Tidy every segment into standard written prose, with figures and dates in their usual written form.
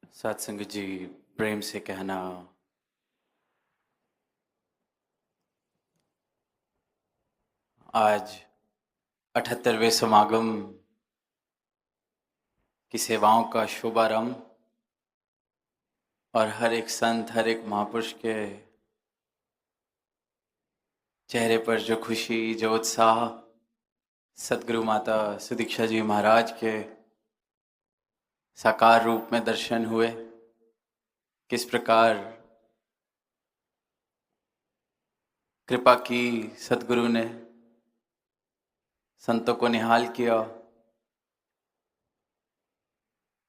सत्संग जी, प्रेम से कहना। आज 78वें समागम की सेवाओं का शुभारंभ और हर एक संत, हर एक महापुरुष के चेहरे पर जो खुशी, जो उत्साह, सदगुरु माता सुदीक्षा जी महाराज के साकार रूप में दर्शन हुए। किस प्रकार कृपा की सदगुरु ने, संतों को निहाल किया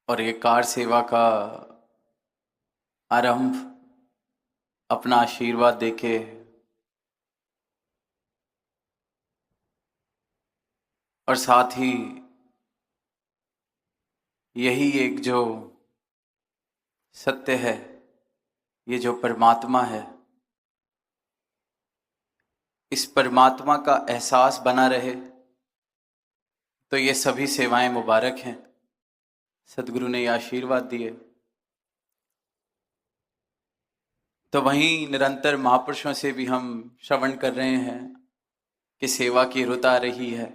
और ये कार सेवा का आरंभ अपना आशीर्वाद देके और साथ ही यही एक जो सत्य है, ये जो परमात्मा है, इस परमात्मा का एहसास बना रहे तो ये सभी सेवाएं मुबारक हैं। सदगुरु ने ये आशीर्वाद दिए। तो वहीं निरंतर महापुरुषों से भी हम श्रवण कर रहे हैं कि सेवा की रुत आ रही है,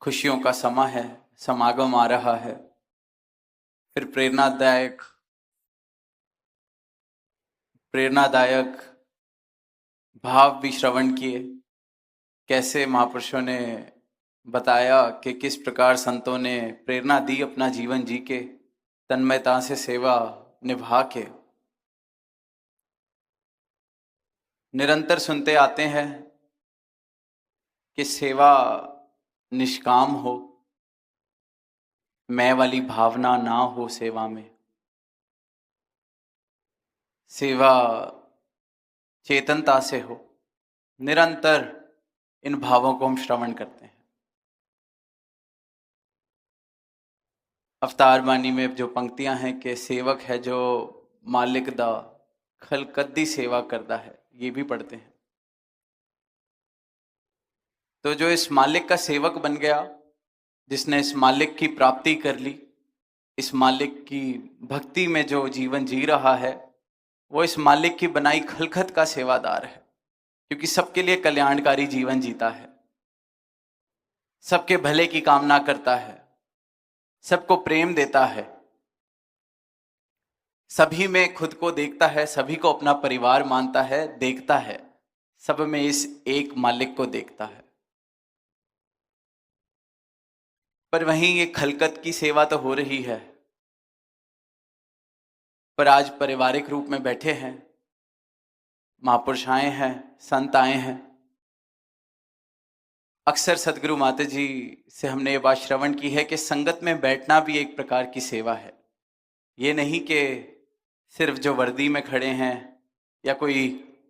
खुशियों का समा है, समागम आ रहा है। फिर प्रेरणादायक भाव भी श्रवण किए। कैसे महापुरुषों ने बताया कि किस प्रकार संतों ने प्रेरणा दी अपना जीवन जी के, तन्मयता से सेवा निभा के। निरंतर सुनते आते हैं कि सेवा निष्काम हो, मैं वाली भावना ना हो सेवा में। सेवा चेतनता से हो। निरंतर इन भावों को हम श्रवण करते हैं। अवतार बानी में जो पंक्तियां हैं कि सेवक है जो मालिक दा खलकद्दी सेवा करता है, ये भी पढ़ते हैं। तो जो इस मालिक का सेवक बन गया, जिसने इस मालिक की प्राप्ति कर ली, इस मालिक की भक्ति में जो जीवन जी रहा है, वो इस मालिक की बनाई खलखत का सेवादार है। क्योंकि सबके लिए कल्याणकारी जीवन जीता है, सबके भले की कामना करता है, सबको प्रेम देता है, सभी में खुद को देखता है, सभी को अपना परिवार मानता है, देखता है, सब में इस एक मालिक को देखता है। पर वहीं ये खलकत की सेवा तो हो रही है, पर आज पारिवारिक रूप में बैठे हैं, महापुरुष आए हैं, संत आए हैं। अक्सर सदगुरु माता जी से हमने ये बात श्रवण की है कि संगत में बैठना भी एक प्रकार की सेवा है। ये नहीं कि सिर्फ जो वर्दी में खड़े हैं या कोई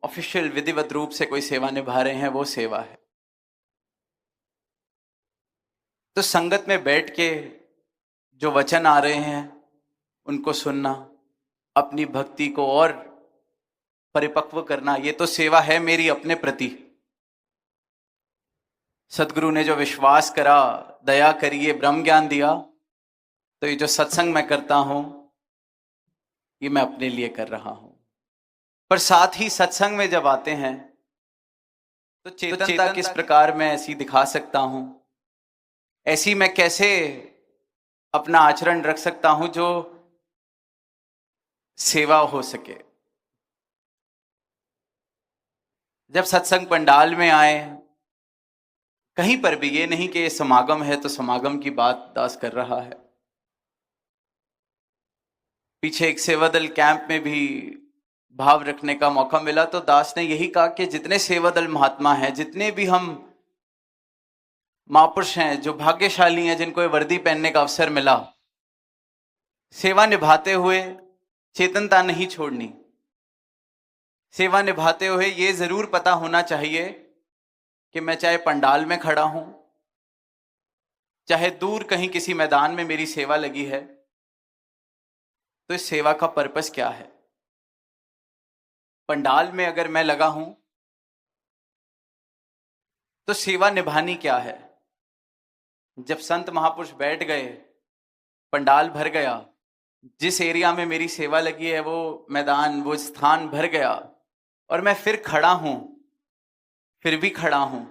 ऑफिशियल विधिवत रूप से कोई सेवा निभा रहे हैं वो सेवा है। तो संगत में बैठ के जो वचन आ रहे हैं उनको सुनना, अपनी भक्ति को और परिपक्व करना, ये तो सेवा है मेरी अपने प्रति। सदगुरु ने जो विश्वास करा, दया करिए, ब्रह्म ज्ञान दिया, तो ये जो सत्संग मैं करता हूं ये मैं अपने लिए कर रहा हूं। पर साथ ही सत्संग में जब आते हैं तो चेतनता किस प्रकार मैं ऐसी दिखा सकता हूं, ऐसी मैं कैसे अपना आचरण रख सकता हूं जो सेवा हो सके। जब सत्संग पंडाल में आए, कहीं पर भी, ये नहीं कि ये समागम है तो समागम की बात दास कर रहा है। पीछे एक सेवादल कैंप में भी भाव रखने का मौका मिला तो दास ने यही कहा कि जितने सेवादल महात्मा हैं, जितने भी हम महापुरुष हैं, जो भाग्यशाली हैं जिनको ये वर्दी पहनने का अवसर मिला, सेवा निभाते हुए चेतनता नहीं छोड़नी। सेवा निभाते हुए ये जरूर पता होना चाहिए कि मैं चाहे पंडाल में खड़ा हूं, चाहे दूर कहीं किसी मैदान में मेरी सेवा लगी है, तो इस सेवा का पर्पस क्या है। पंडाल में अगर मैं लगा हूं तो सेवा निभानी क्या है। जब संत महापुरुष बैठ गए, पंडाल भर गया, जिस एरिया में मेरी सेवा लगी है वो मैदान, वो स्थान भर गया और मैं फिर खड़ा हूं, फिर भी खड़ा हूं,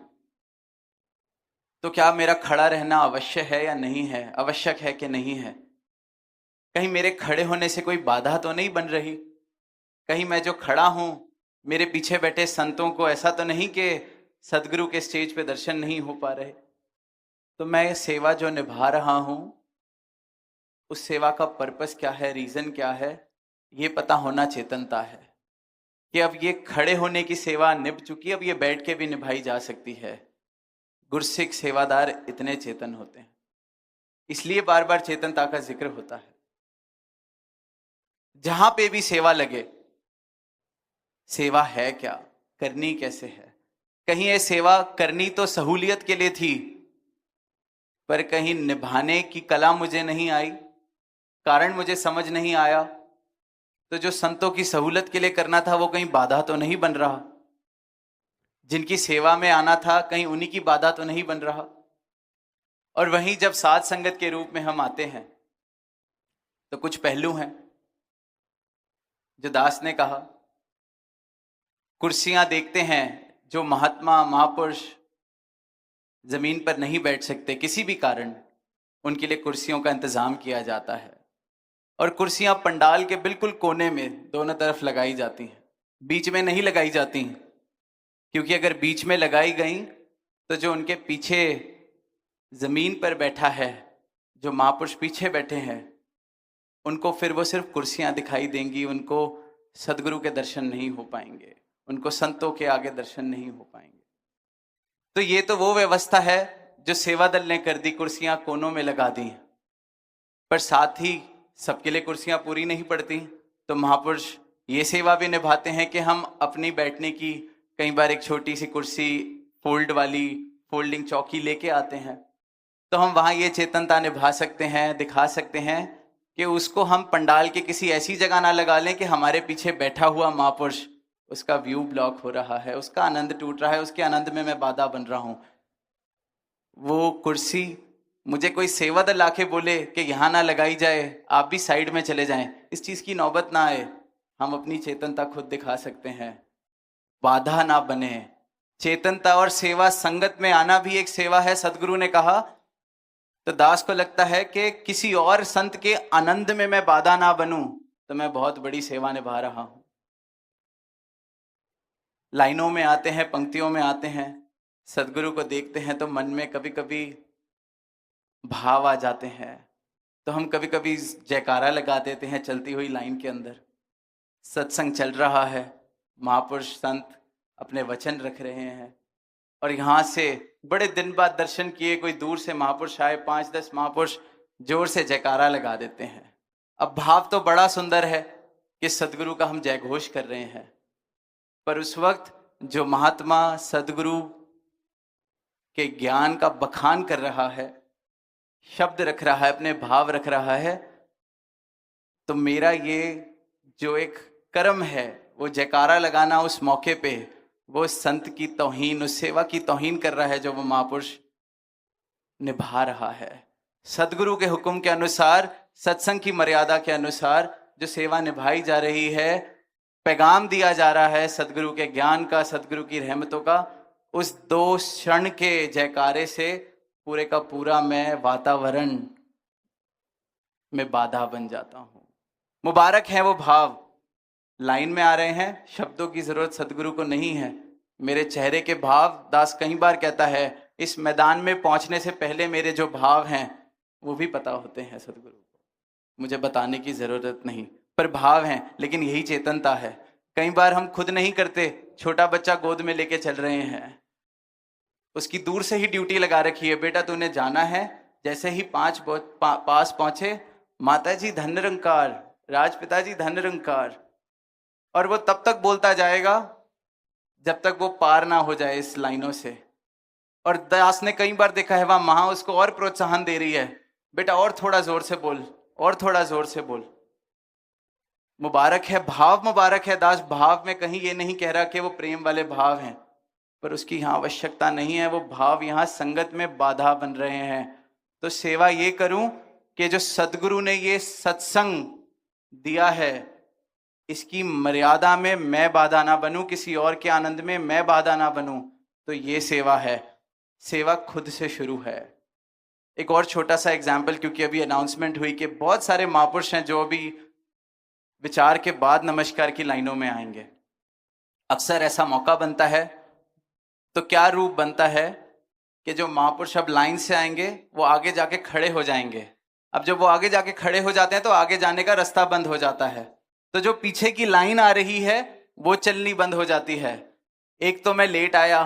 तो क्या मेरा खड़ा रहना अवश्य है या नहीं है, आवश्यक है कि नहीं है? कहीं मेरे खड़े होने से कोई बाधा तो नहीं बन रही? कहीं मैं जो खड़ा हूं, मेरे पीछे बैठे संतों को ऐसा तो नहीं कि सदगुरु के स्टेज पे दर्शन नहीं हो पा रहे? तो मैं सेवा जो निभा रहा हूं, उस सेवा का पर्पस क्या है, रीजन क्या है, ये पता होना चेतनता है। कि अब ये खड़े होने की सेवा निभ चुकी, अब ये बैठ के भी निभाई जा सकती है। गुरसिख सेवादार इतने चेतन होते हैं, इसलिए बार बार चेतनता का जिक्र होता है। जहां पे भी सेवा लगे, सेवा है क्या, करनी कैसे है? कहीं ये सेवा करनी तो सहूलियत के लिए थी, पर कहीं निभाने की कला मुझे नहीं आई, कारण मुझे समझ नहीं आया। तो जो संतों की सहूलत के लिए करना था वो कहीं बाधा तो नहीं बन रहा? जिनकी सेवा में आना था कहीं उन्हीं की बाधा तो नहीं बन रहा? और वहीं जब साध संगत के रूप में हम आते हैं तो कुछ पहलू हैं जो दास ने कहा। कुर्सियां देखते हैं, जो महात्मा महापुरुष जमीन पर नहीं बैठ सकते किसी भी कारण, उनके लिए कुर्सियों का इंतजाम किया जाता है। और कुर्सियां पंडाल के बिल्कुल कोने में दोनों तरफ लगाई जाती हैं, बीच में नहीं लगाई जाती, क्योंकि अगर बीच में लगाई गई तो जो उनके पीछे जमीन पर बैठा है, जो महापुरुष पीछे बैठे हैं, उनको फिर वो सिर्फ कुर्सियां दिखाई देंगी, उनको सदगुरु के दर्शन नहीं हो पाएंगे, उनको संतों के आगे दर्शन नहीं हो पाएंगे। तो ये तो वो व्यवस्था है जो सेवा दल ने कर दी, कुर्सियां कोनों में लगा दी। पर साथ ही सबके लिए कुर्सियां पूरी नहीं पड़ती, तो महापुरुष ये सेवा भी निभाते हैं कि हम अपनी बैठने की कई बार एक छोटी सी कुर्सी फोल्ड वाली फोल्डिंग चौकी लेके आते हैं, तो हम वहां ये चेतनता निभा सकते हैं, दिखा सकते हैं कि उसको हम पंडाल के किसी ऐसी जगह ना लगा लें कि हमारे पीछे बैठा हुआ महापुरुष, उसका व्यू ब्लॉक हो रहा है, उसका आनंद टूट रहा है, उसके आनंद में मैं बाधा बन रहा हूं। वो कुर्सी मुझे कोई सेवा दल आके बोले कि यहां ना लगाई जाए, आप भी साइड में चले जाएं, इस चीज की नौबत ना आए। हम अपनी चेतनता खुद दिखा सकते हैं, बाधा ना बने। चेतनता और सेवा संगत में आना भी एक सेवा है, सदगुरु ने कहा। तो दास को लगता है कि किसी और संत के आनंद में मैं बाधा ना बनूं तो मैं बहुत बड़ी सेवा निभा रहा हूं। लाइनों में आते हैं, पंक्तियों में आते हैं, सदगुरु को देखते हैं तो मन में कभी कभी भाव आ जाते हैं, तो हम कभी कभी जयकारा लगा देते हैं चलती हुई लाइन के अंदर। सत्संग चल रहा है, महापुरुष संत अपने वचन रख रहे हैं, और यहाँ से बड़े दिन बाद दर्शन किए कोई दूर से महापुरुष आए, 5-10 महापुरुष जोर से जयकारा लगा देते हैं। अब भाव तो बड़ा सुंदर है कि सदगुरु का हम जय घोष कर रहे हैं, पर उस वक्त जो महात्मा सदगुरु के ज्ञान का बखान कर रहा है, शब्द रख रहा है, अपने भाव रख रहा है, तो मेरा ये जो एक कर्म है वो जयकारा लगाना उस मौके पे, वो संत की तौहीन, उस सेवा की तौहीन कर रहा है जो वो महापुरुष निभा रहा है। सदगुरु के हुक्म के अनुसार, सत्संग की मर्यादा के अनुसार जो सेवा निभाई जा रही है, पैगाम दिया जा रहा है सदगुरु के ज्ञान का, सदगुरु की रहमतों का, उस 2 क्षण के जयकारे से पूरे का पूरा मैं वातावरण में बाधा बन जाता हूं। मुबारक है वो भाव, लाइन में आ रहे हैं, शब्दों की जरूरत सदगुरु को नहीं है, मेरे चेहरे के भाव। दास कई बार कहता है इस मैदान में पहुंचने से पहले मेरे जो भाव हैं वो भी पता होते हैं सदगुरु को, मुझे बताने की जरूरत नहीं, पर भाव हैं। लेकिन यही चेतनता है, कई बार हम खुद नहीं करते, छोटा बच्चा गोद में लेके चल रहे हैं, उसकी दूर से ही ड्यूटी लगा रखी है, बेटा तूने जाना है। जैसे ही पास पहुंचे, माता जी धन निरंकार, राजपिता जी धन निरंकार, और वो तब तक बोलता जाएगा जब तक वो पार ना हो जाए इस लाइनों से। और दास ने कई बार देखा है वहां माँ उसको और प्रोत्साहन दे रही है, बेटा और थोड़ा जोर से बोल, और थोड़ा जोर से बोल। मुबारक है, भाव मुबारक है। दास भाव में कहीं ये नहीं कह रहा कि वो प्रेम वाले भाव हैं, पर उसकी यहाँ आवश्यकता नहीं है, वो भाव यहाँ संगत में बाधा बन रहे हैं। तो सेवा ये करूं कि जो सदगुरु ने ये सत्संग दिया है, इसकी मर्यादा में मैं बाधा ना बनूं, किसी और के आनंद में मैं बाधा ना बनूं, तो ये सेवा है। सेवा खुद से शुरू है। एक और छोटा सा एग्जाम्पल, क्योंकि अभी अनाउंसमेंट हुई कि बहुत सारे महापुरुष हैं जो अभी विचार के बाद नमस्कार की लाइनों में आएंगे। अक्सर ऐसा मौका बनता है, तो क्या रूप बनता है कि जो महापुरुष अब लाइन से आएंगे वो आगे जाके खड़े हो जाएंगे। अब जब वो आगे जाके खड़े हो जाते हैं तो आगे जाने का रास्ता बंद हो जाता है, तो जो पीछे की लाइन आ रही है वो चलनी बंद हो जाती है। एक तो मैं लेट आया,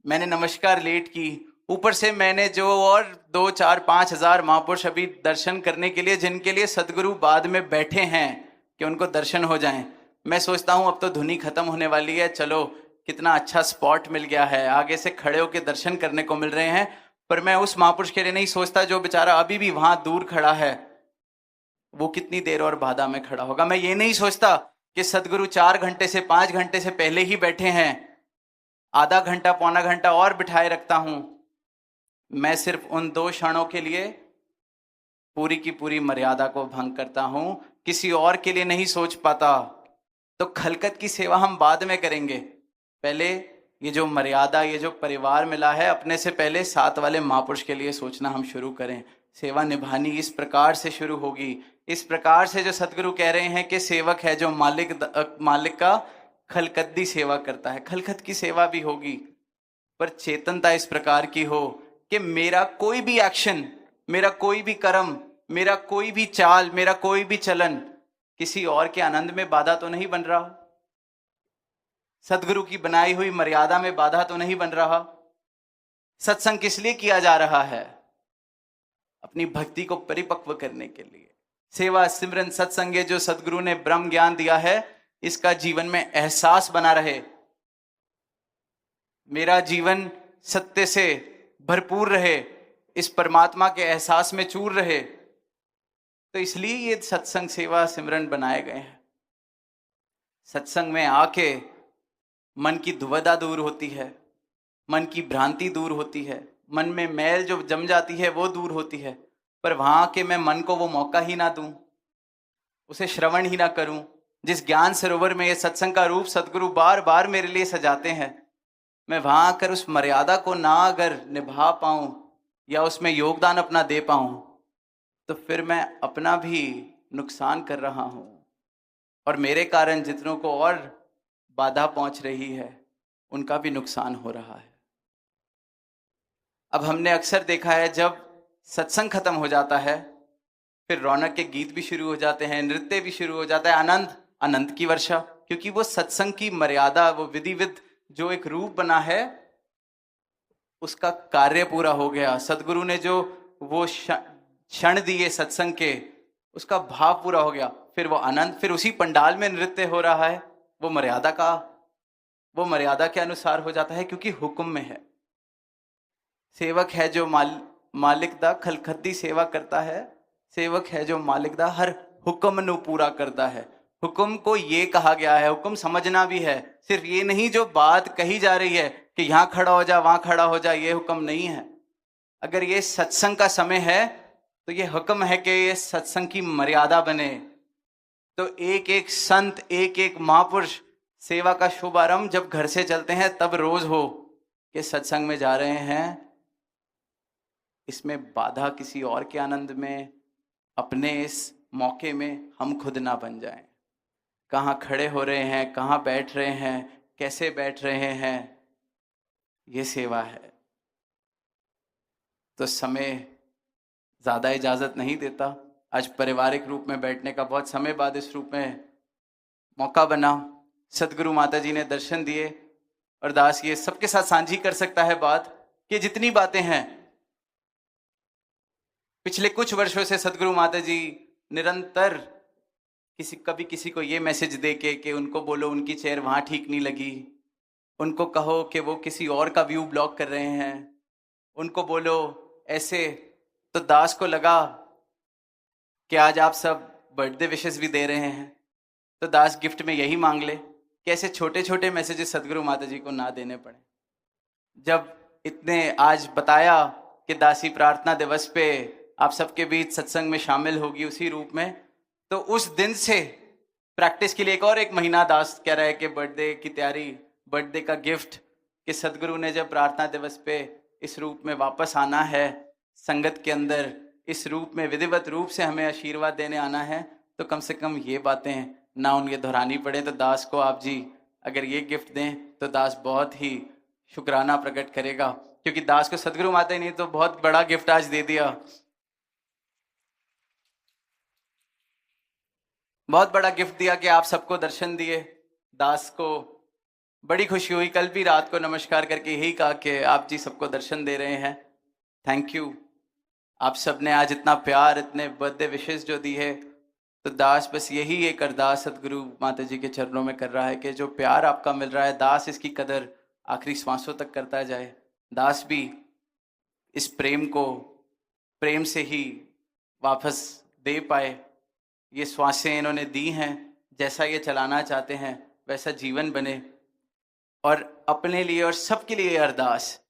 मैंने नमस्कार लेट की, ऊपर से मैंने जो और 2, 4, 5 हजार महापुरुष अभी दर्शन करने के लिए, जिनके लिए सदगुरु बाद में बैठे हैं कि उनको दर्शन हो जाएं, मैं सोचता हूं अब तो धुनी खत्म होने वाली है, चलो कितना अच्छा स्पॉट मिल गया है, आगे से खड़े होकर दर्शन करने को मिल रहे हैं। पर मैं उस महापुरुष के लिए नहीं सोचता जो बेचारा अभी भी वहां दूर खड़ा है, वो कितनी देर और बाधा में खड़ा होगा। मैं ये नहीं सोचता कि सदगुरु 4 घंटे से 5 घंटे से पहले ही बैठे हैं, आधा घंटा पौना घंटा और बिठाए रखता हूं। मैं सिर्फ उन 2 क्षणों के लिए पूरी की पूरी मर्यादा को भंग करता हूं, किसी और के लिए नहीं सोच पाता। तो खलकत की सेवा हम बाद में करेंगे, पहले ये जो मर्यादा, ये जो परिवार मिला है, अपने से पहले साथ वाले महापुरुष के लिए सोचना हम शुरू करें। सेवा निभानी इस प्रकार से शुरू होगी, इस प्रकार से जो सदगुरु कह रहे हैं कि सेवक है जो मालिक का खलकद्दी सेवा करता है। खलकत की सेवा भी होगी, पर चेतनता इस प्रकार की हो कि मेरा कोई भी एक्शन, मेरा कोई भी कर्म, मेरा कोई भी चाल, मेरा कोई भी चलन किसी और के आनंद में बाधा तो नहीं बन रहा, सदगुरु की बनाई हुई मर्यादा में बाधा तो नहीं बन रहा। सत्संग किस लिए किया जा रहा है? अपनी भक्ति को परिपक्व करने के लिए। सेवा सिमरन सत्संग जो सदगुरु ने ब्रह्म ज्ञान दिया है, इसका जीवन में एहसास बना रहे, मेरा जीवन सत्य से भरपूर रहे, इस परमात्मा के एहसास में चूर रहे, तो इसलिए ये सत्संग सेवा सिमरन बनाए गए हैं। सत्संग में आके मन की दुविधा दूर होती है, मन की भ्रांति दूर होती है, मन में मैल जो जम जाती है वो दूर होती है। पर वहां के मैं मन को वो मौका ही ना दूं, उसे श्रवण ही ना करूं। जिस ज्ञान सरोवर में ये सत्संग का रूप सदगुरु बार बार मेरे लिए सजाते हैं, मैं वहां आकर उस मर्यादा को ना अगर निभा पाऊं या उसमें योगदान अपना दे पाऊं, तो फिर मैं अपना भी नुकसान कर रहा हूं, और मेरे कारण जितनों को और बाधा पहुंच रही है उनका भी नुकसान हो रहा है। अब हमने अक्सर देखा है, जब सत्संग खत्म हो जाता है फिर रौनक के गीत भी शुरू हो जाते हैं, नृत्य भी शुरू हो जाता है, आनंद की वर्षा, क्योंकि वो सत्संग की मर्यादा, वो विधिविध जो एक रूप बना है, उसका कार्य पूरा हो गया। सदगुरु ने जो वो क्षण दिए सत्संग के, उसका भाव पूरा हो गया। फिर वो आनंद, फिर उसी पंडाल में नृत्य हो रहा है, वो मर्यादा के अनुसार हो जाता है, क्योंकि हुक्म में है। सेवक है जो मालिक दा खलखती सेवा करता है, सेवक है जो मालिक दा हर हुक्म नू पूरा करता है। हुक्म को ये कहा गया है, हुक्म समझना भी है, सिर्फ ये नहीं जो बात कही जा रही है कि यहां खड़ा हो जा वहां खड़ा हो जा, ये हुक्म नहीं है। अगर ये सत्संग का समय है तो ये हुक्म है कि ये सत्संग की मर्यादा बने। तो एक एक संत, एक एक महापुरुष सेवा का शुभारंभ जब घर से चलते हैं तब रोज हो कि सत्संग में जा रहे हैं, इसमें बाधा किसी और के आनंद में, अपने इस मौके में हम खुद ना बन जाएं। कहाँ खड़े हो रहे हैं, कहाँ बैठ रहे हैं, कैसे बैठ रहे हैं, ये सेवा है। तो समय ज्यादा इजाजत नहीं देता। आज पारिवारिक रूप में बैठने का बहुत समय बाद इस रूप में मौका बना, सदगुरु माता जी ने दर्शन दिए, और दास ये सबके साथ साझी कर सकता है बात कि जितनी बातें हैं पिछले कुछ वर्षों से सदगुरु माता जी निरंतर कभी किसी को ये मैसेज दे के कि उनको बोलो उनकी चेयर वहां ठीक नहीं लगी, उनको कहो कि वो किसी और का व्यू ब्लॉक कर रहे हैं, उनको बोलो ऐसे। तो दास को लगा कि आज आप सब बर्थडे विशेस भी दे रहे हैं, तो दास गिफ्ट में यही मांग ले कि ऐसे छोटे छोटे मैसेजेस सदगुरु माता जी को ना देने पड़े। जब इतने आज बताया कि दासी प्रार्थना दिवस पे आप सबके बीच सत्संग में शामिल होगी उसी रूप में, तो उस दिन से प्रैक्टिस के लिए एक महीना दास कह रहा है कि बर्थडे की तैयारी, बर्थडे का गिफ्ट, कि सदगुरु ने जब प्रार्थना दिवस पे इस रूप में वापस आना है, संगत के अंदर इस रूप में विधिवत रूप से हमें आशीर्वाद देने आना है, तो कम से कम ये बातें ना उनके दोहरानी पड़े। तो दास को आप जी अगर ये गिफ्ट दें तो दास बहुत ही शुक्राना प्रकट करेगा, क्योंकि दास को सदगुरु माता ने तो बहुत बड़ा गिफ्ट आज दे दिया, बहुत बड़ा गिफ्ट दिया कि आप सबको दर्शन दिए। दास को बड़ी खुशी हुई, कल भी रात को नमस्कार करके यही कहा कि आप जी सबको दर्शन दे रहे हैं, थैंक यू। आप सबने आज इतना प्यार, इतने बर्थडे विशेष जो दी है, तो दास बस यही एक अरदास सदगुरु माता जी के चरणों में कर रहा है कि जो प्यार आपका मिल रहा है, दास इसकी कदर आखिरी श्वासों तक करता जाए। दास भी इस प्रेम को प्रेम से ही वापस दे पाए। ये श्वासें इन्होंने दी हैं, जैसा ये चलाना चाहते हैं वैसा जीवन बने, और अपने लिए और सबके लिए अरदास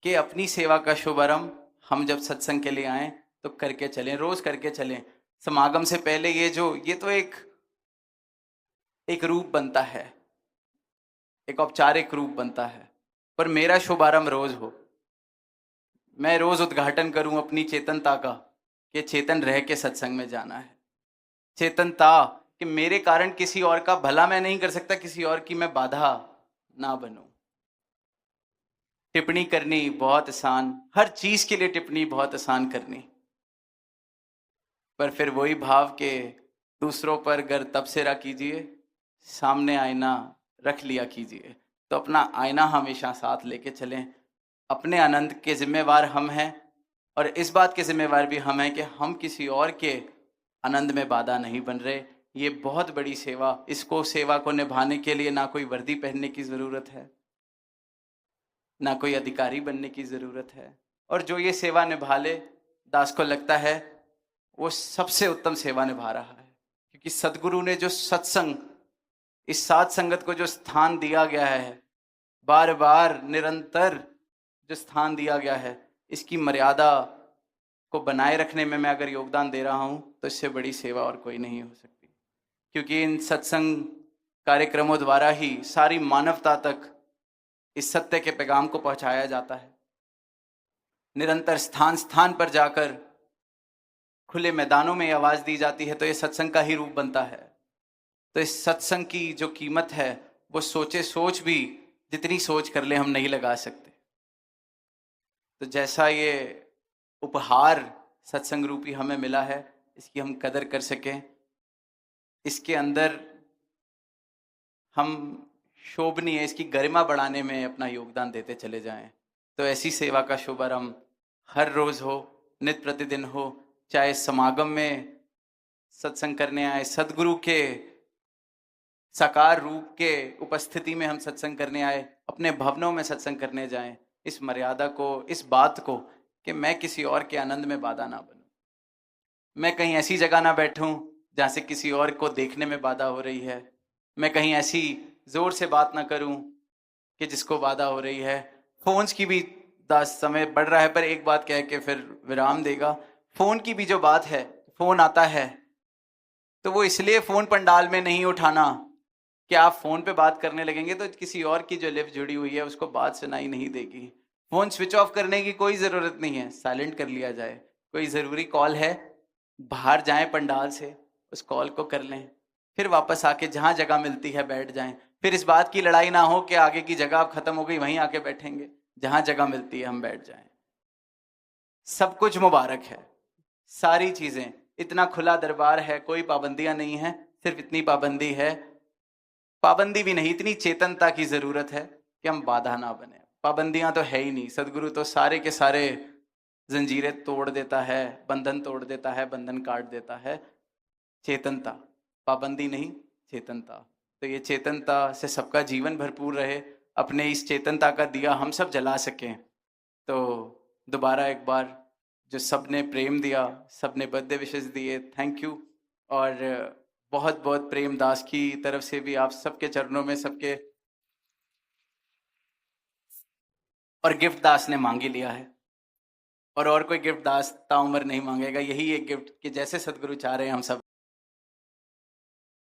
कि अपनी सेवा का शुभारंभ हम जब सत्संग के लिए आए तो करके चलें, रोज करके चलें। समागम से पहले ये तो एक रूप बनता है, एक औपचारिक रूप बनता है, पर मेरा शुभारंभ रोज हो, मैं रोज उद्घाटन करूं अपनी चेतनता का कि चेतन रह के सत्संग में जाना है। चेतनता कि मेरे कारण किसी और का भला मैं नहीं कर सकता, किसी और की मैं बाधा ना बनूं। टिप्पणी करनी बहुत आसान, हर चीज के लिए टिप्पणी बहुत आसान करनी, पर फिर वही भाव के दूसरों पर गर तब से रख कीजिए, सामने आईना रख लिया कीजिए। तो अपना आईना हमेशा साथ लेके चलें। अपने आनंद के जिम्मेवार हम हैं, और इस बात के जिम्मेवार भी हम हैं कि हम किसी और के आनंद में बाधा नहीं बन रहे। ये बहुत बड़ी सेवा, इसको सेवा को निभाने के लिए ना कोई वर्दी पहनने की ज़रूरत है, ना कोई अधिकारी बनने की ज़रूरत है, और जो ये सेवा निभा ले, दास को लगता है वो सबसे उत्तम सेवा निभा रहा है। क्योंकि सदगुरु ने जो सत्संग, इस साध संगत को जो स्थान दिया गया है, बार बार निरंतर जो स्थान दिया गया है, इसकी मर्यादा को बनाए रखने में मैं अगर योगदान दे रहा हूं तो इससे बड़ी सेवा और कोई नहीं हो सकती। क्योंकि इन सत्संग कार्यक्रमों द्वारा ही सारी मानवता तक इस सत्य के पैगाम को पहुंचाया जाता है। निरंतर स्थान स्थान पर जाकर खुले मैदानों में आवाज दी जाती है, तो ये सत्संग का ही रूप बनता है। तो इस सत्संग की जो कीमत है वो सोचे सोच भी जितनी सोच कर ले हम नहीं लगा सकते। तो जैसा ये उपहार सत्संग रूपी हमें मिला है, इसकी हम कदर कर सकें, इसके अंदर हम शोभनीय, इसकी गरिमा बढ़ाने में अपना योगदान देते चले जाएं। तो ऐसी सेवा का शुभारंभ हर रोज हो, नित्य प्रतिदिन हो, चाहे समागम में सत्संग करने आए, सदगुरु के साकार रूप के उपस्थिति में हम सत्संग करने आए, अपने भवनों में सत्संग करने जाएं। इस मर्यादा को, इस बात को कि मैं किसी और के आनंद में बाधा ना बनूं, मैं कहीं ऐसी जगह ना बैठूं जहां से किसी और को देखने में बाधा हो रही है, मैं कहीं ऐसी जोर से बात ना करूं कि जिसको बाधा हो रही है। फोन्स की भी, समय बढ़ रहा है पर एक बात कह के फिर विराम देगा। फोन की भी जो बात है, फोन आता है तो वो इसलिए फोन पंडाल में नहीं उठाना कि आप फोन पे बात करने लगेंगे तो किसी और की जो लिव जुड़ी हुई है उसको बात सुनाई नहीं देगी। फोन स्विच ऑफ करने की कोई जरूरत नहीं है, साइलेंट कर लिया जाए। कोई जरूरी कॉल है, बाहर जाएं पंडाल से, उस कॉल को कर लें, फिर वापस आके जहां जगह मिलती है बैठ जाएं। फिर इस बात की लड़ाई ना हो कि आगे की जगह अब खत्म हो गई, वहीं आके बैठेंगे। जहां जगह मिलती है हम बैठ जाएं। सब कुछ मुबारक है, सारी चीजें, इतना खुला दरबार है, कोई पाबंदियां नहीं है। सिर्फ इतनी पाबंदी है, पाबंदी भी नहीं, इतनी चेतनता की जरूरत है कि हम बाधा ना बने। पाबंदियां तो है ही नहीं, सदगुरु तो सारे के सारे जंजीरें तोड़ देता है, बंधन तोड़ देता है, बंधन काट देता है। चेतनता, पाबंदी नहीं, चेतनता। तो ये चेतनता से सबका जीवन भरपूर रहे, अपने इस चेतनता का दिया हम सब जला सकें। तो दोबारा एक बार जो सबने प्रेम दिया, सबने बर्थडे विशेष दिए, थैंक यू। और बहुत बहुत प्रेम दास की तरफ से भी आप सबके चरणों में सबके, और गिफ्ट दास ने मांग ही लिया है, और कोई गिफ्ट दास ताउम्र नहीं मांगेगा। यही एक गिफ्ट कि जैसे सदगुरु चाह रहे हैं हम सब